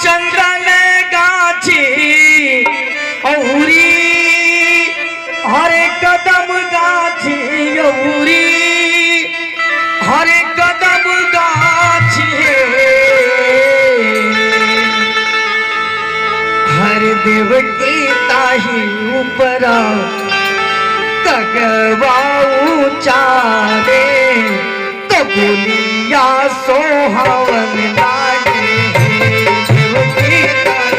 चंदन गाछी औरी हरे कदम गाछी औरी हरे कदम गाछी हर देव की ताही ऊपरा कगवाऊ चारे तो बोलिया सोहावन लागे देव की ताही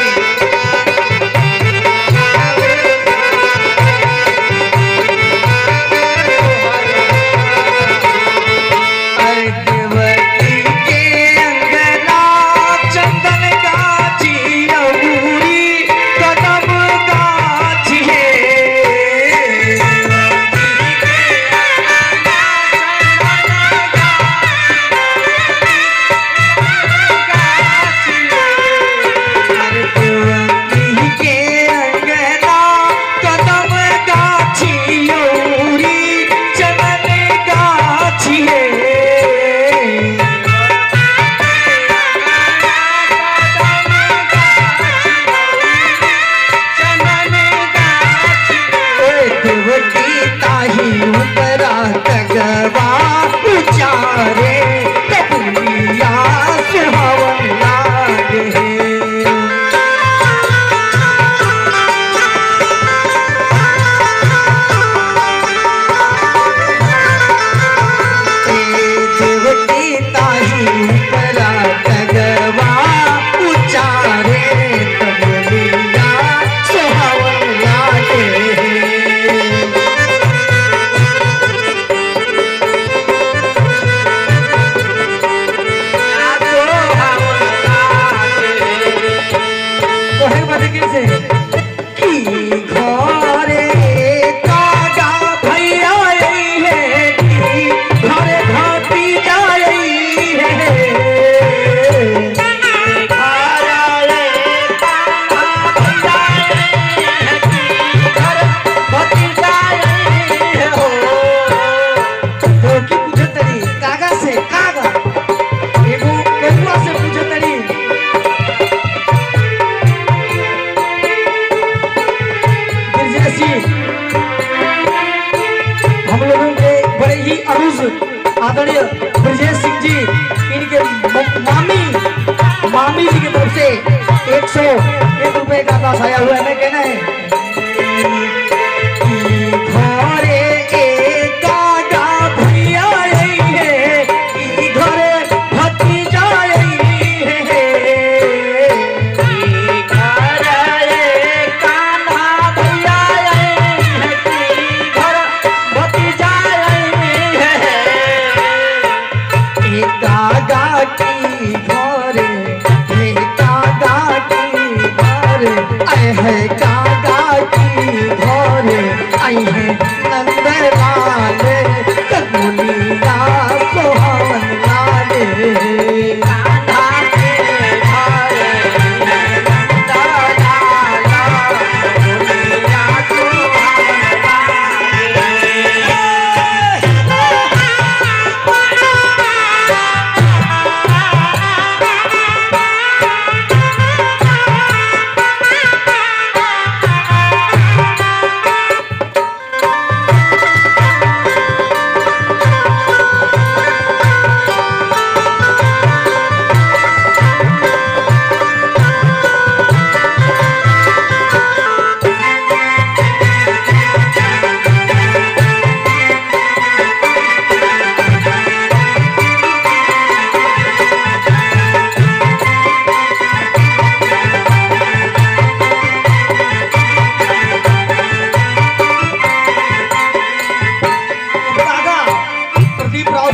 आदरणीय ब्रजेश सिंह जी इनके मामी जी की तरफ से 101 रुपए का दास आया हुआ है। मैं कहना है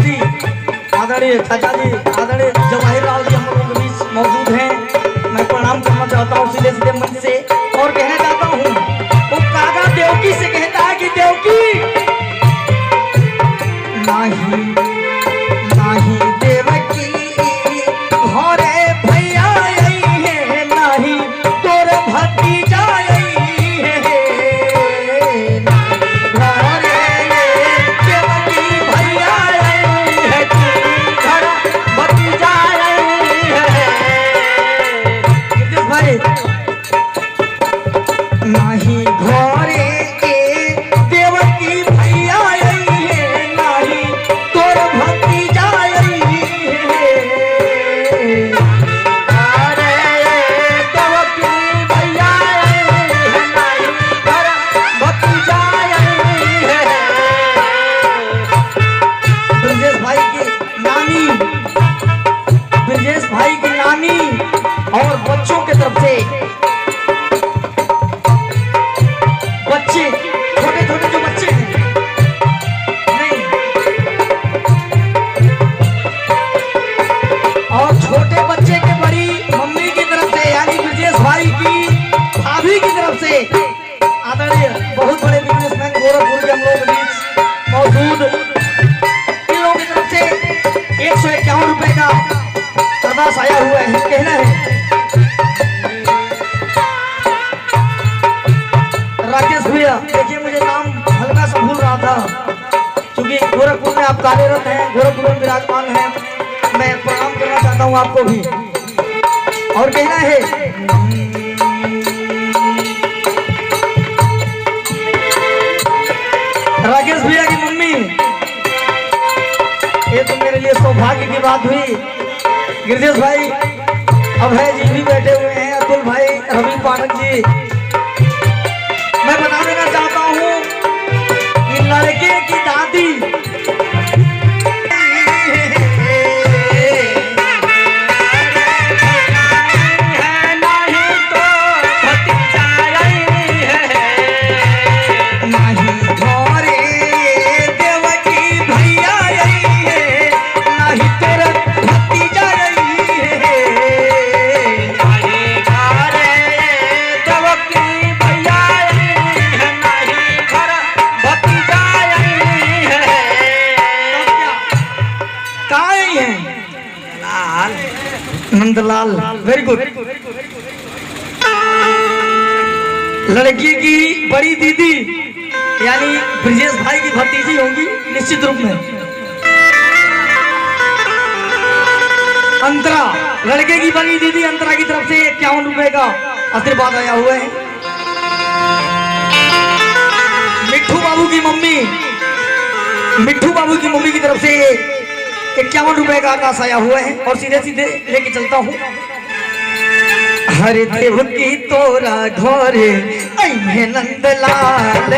आदरणीय चाचा जी आदरणीय जवाहिर लाल जी हम लोगों के बीच मौजूद हैं। मैं प्रणाम करना चाहता हूँ सीधे सीधे मन से और कहना चाहता हूँ वो कागा देवकी से कहता है कि देवकी नाही नाही देवकी घरे भैया आई है नाही तोर भतीजा आई है घरे देवकी भैया आई है घर और बच्चों की तरफ से बच्चे छोटे छोटे जो बच्चे हैं नहीं और छोटे बच्चे के बड़ी मम्मी की तरफ से यानी ब्रजेश भाई की भाभी की तरफ से आदरणीय बहुत बड़े बिजनेसमैन गोरखपुर के हम लोग बीच मौजूद इन लोगों की तरफ से 151 रुपए का अरदास आया हुआ है। कहना है राकेश भैया, देखिए मुझे नाम हल्का सा भूल रहा था क्योंकि गोरखपुर में आप कार्यरत हैं, गोरखपुर में विराजमान हैं, मैं प्रणाम करना चाहता हूं आपको भी। और कहना है राकेश भैया की मम्मी, ये तो मेरे लिए सौभाग्य की बात हुई। गिरजेश भाई अभय जी भी बैठे हुए हैं, अतुल भाई, रवि पाठक जी। मैं बता देना चाहता हूँ कि लड़के की दादी नंदलाल, वेरी गुड। लड़की की बड़ी दीदी यानी ब्रजेश भाई की भतीजी होंगी निश्चित रूप में। अंतरा, लड़के की बड़ी दीदी अंतरा की तरफ से 51 रुपए का आशीर्वाद आया हुआ है। मिट्ठू बाबू की मम्मी, मिट्ठू बाबू की मम्मी की तरफ से 51 रुपए का आकाश आया हुआ है। और सीधे सीधे लेके चलता हूँ। हरे देव की तोरा घोरे नंदलाल